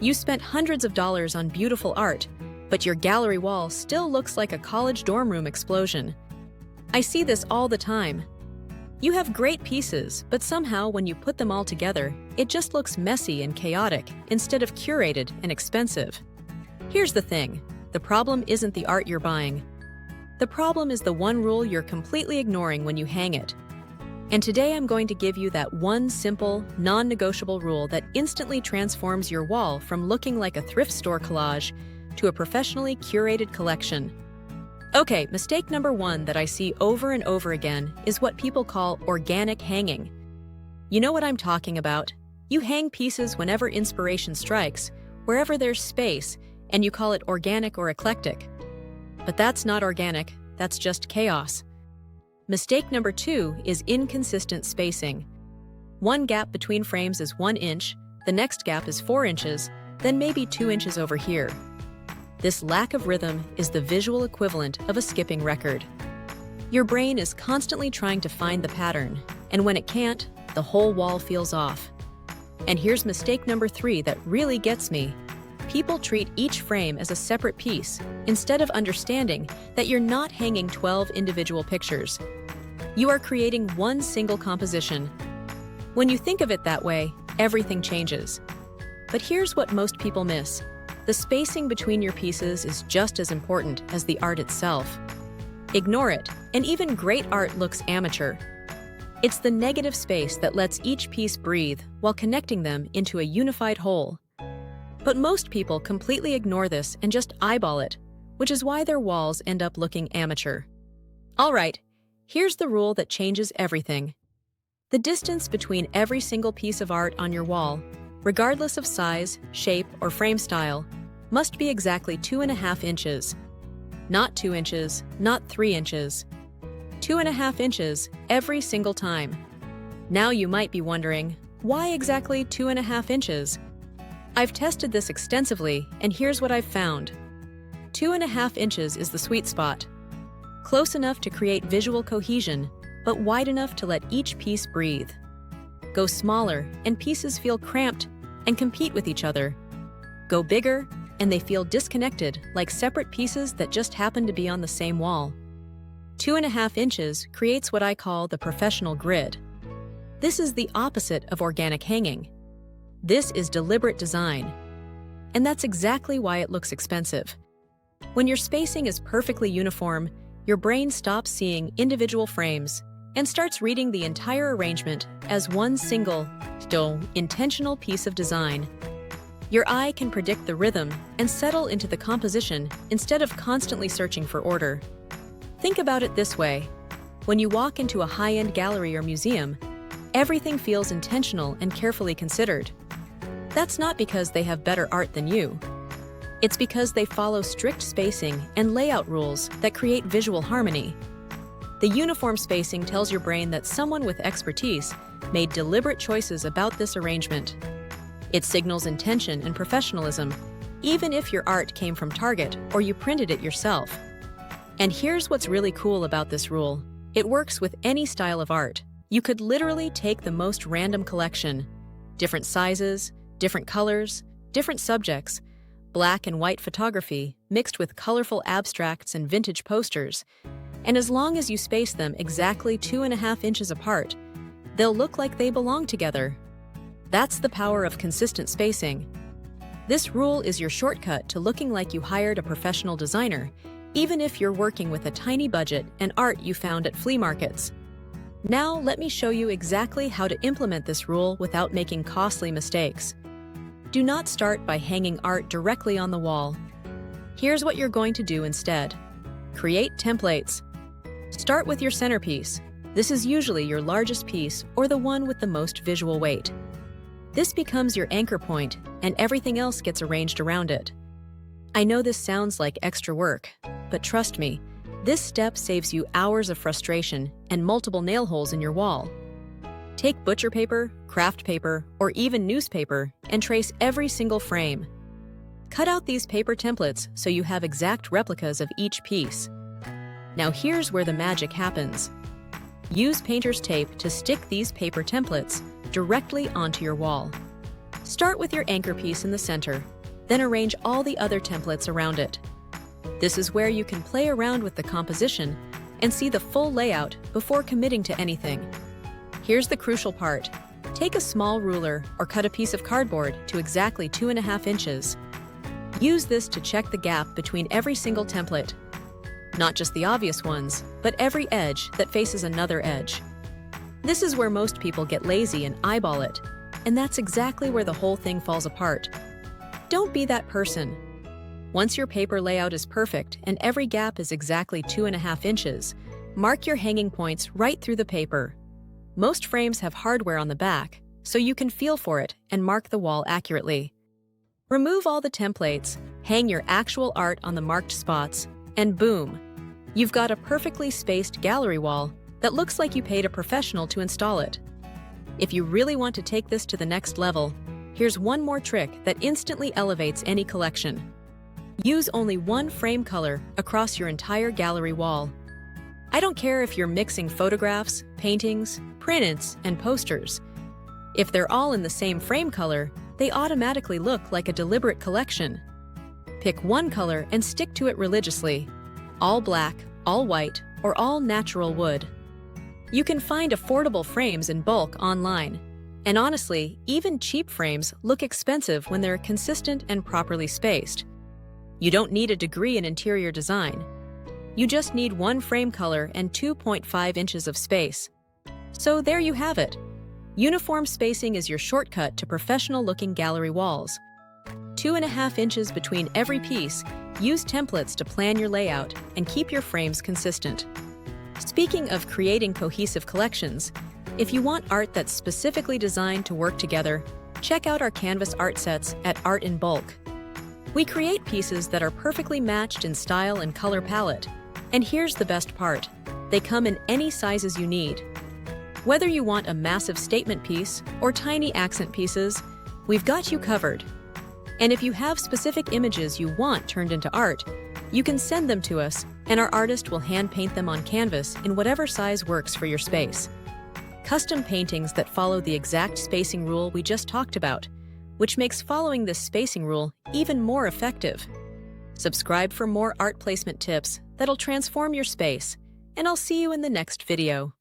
You spent hundreds of dollars on beautiful art, but your gallery wall still looks like a college dorm room explosion. I see this all the time. You have great pieces, but somehow when you put them all together, it just looks messy and chaotic instead of curated and expensive. Here's the thing, the problem isn't the art you're buying. The problem is the one rule you're completely ignoring when you hang it. And today I'm going to give you that one simple, non-negotiable rule that instantly transforms your wall from looking like a thrift store collage to a professionally curated collection. Okay, mistake number one that I see over and over again is what people call organic hanging. You know what I'm talking about. You hang pieces whenever inspiration strikes, wherever there's space, and you call it organic or eclectic. But that's not organic, that's just chaos. Mistake number two is inconsistent spacing. One gap between frames is 1 inch, the next gap is 4 inches, then maybe 2 inches over here. This lack of rhythm is the visual equivalent of a skipping record. Your brain is constantly trying to find the pattern, and when it can't, the whole wall feels off. And here's mistake number three that really gets me. People treat each frame as a separate piece, instead of understanding that you're not hanging 12 individual pictures. You are creating one single composition. When you think of it that way, everything changes. But here's what most people miss. The spacing between your pieces is just as important as the art itself. Ignore it, and even great art looks amateur. It's the negative space that lets each piece breathe while connecting them into a unified whole. But most people completely ignore this and just eyeball it, which is why their walls end up looking amateur. All right, here's the rule that changes everything. The distance between every single piece of art on your wall, regardless of size, shape, or frame style, must be exactly 2.5 inches. Not 2 inches, not 3 inches. 2.5 inches every single time. Now you might be wondering, why exactly 2.5 inches? I've tested this extensively, and here's what I've found. 2.5 inches is the sweet spot. Close enough to create visual cohesion, but wide enough to let each piece breathe. Go smaller, and pieces feel cramped and compete with each other. Go bigger, and they feel disconnected, like separate pieces that just happen to be on the same wall. 2.5 inches creates what I call the professional grid. This is the opposite of organic hanging. This is deliberate design. And that's exactly why it looks expensive. When your spacing is perfectly uniform, your brain stops seeing individual frames and starts reading the entire arrangement as one single, intentional piece of design. Your eye can predict the rhythm and settle into the composition instead of constantly searching for order. Think about it this way. When you walk into a high-end gallery or museum, everything feels intentional and carefully considered. That's not because they have better art than you. It's because they follow strict spacing and layout rules that create visual harmony. The uniform spacing tells your brain that someone with expertise made deliberate choices about this arrangement. It signals intention and professionalism, even if your art came from Target or you printed it yourself. And here's what's really cool about this rule. It works with any style of art. You could literally take the most random collection, different sizes, different colors, different subjects, black and white photography mixed with colorful abstracts and vintage posters, and as long as you space them exactly 2.5 inches apart, they'll look like they belong together. That's the power of consistent spacing. This rule is your shortcut to looking like you hired a professional designer, even if you're working with a tiny budget and art you found at flea markets. Now let me show you exactly how to implement this rule without making costly mistakes. Do not start by hanging art directly on the wall. Here's what you're going to do instead. Create templates. Start with your centerpiece. This is usually your largest piece or the one with the most visual weight. This becomes your anchor point, and everything else gets arranged around it. I know this sounds like extra work, but trust me, this step saves you hours of frustration and multiple nail holes in your wall. Take butcher paper, craft paper, or even newspaper and trace every single frame. Cut out these paper templates so you have exact replicas of each piece. Now here's where the magic happens. Use painter's tape to stick these paper templates directly onto your wall. Start with your anchor piece in the center, then arrange all the other templates around it. This is where you can play around with the composition and see the full layout before committing to anything. Here's the crucial part. Take a small ruler or cut a piece of cardboard to exactly 2.5 inches. Use this to check the gap between every single template. Not just the obvious ones, but every edge that faces another edge. This is where most people get lazy and eyeball it, and that's exactly where the whole thing falls apart. Don't be that person. Once your paper layout is perfect and every gap is exactly 2.5 inches, mark your hanging points right through the paper. Most frames have hardware on the back, so you can feel for it and mark the wall accurately. Remove all the templates, hang your actual art on the marked spots, and boom! You've got a perfectly spaced gallery wall that looks like you paid a professional to install it. If you really want to take this to the next level, here's one more trick that instantly elevates any collection. Use only one frame color across your entire gallery wall. I don't care if you're mixing photographs, paintings, prints, and posters. If they're all in the same frame color, they automatically look like a deliberate collection. Pick one color and stick to it religiously. All black, all white, or all natural wood. You can find affordable frames in bulk online. And honestly, even cheap frames look expensive when they're consistent and properly spaced. You don't need a degree in interior design. You just need one frame color and 2.5 inches of space. So there you have it. Uniform spacing is your shortcut to professional-looking gallery walls. 2.5 inches between every piece. Use templates to plan your layout and keep your frames consistent. Speaking of creating cohesive collections, if you want art that's specifically designed to work together, check out our canvas art sets at Art in Bulk. We create pieces that are perfectly matched in style and color palette. And here's the best part. They come in any sizes you need. Whether you want a massive statement piece or tiny accent pieces, we've got you covered. And if you have specific images you want turned into art, you can send them to us, and our artist will hand paint them on canvas in whatever size works for your space. Custom paintings that follow the exact spacing rule we just talked about, which makes following this spacing rule even more effective. Subscribe for more art placement tips that'll transform your space, and I'll see you in the next video.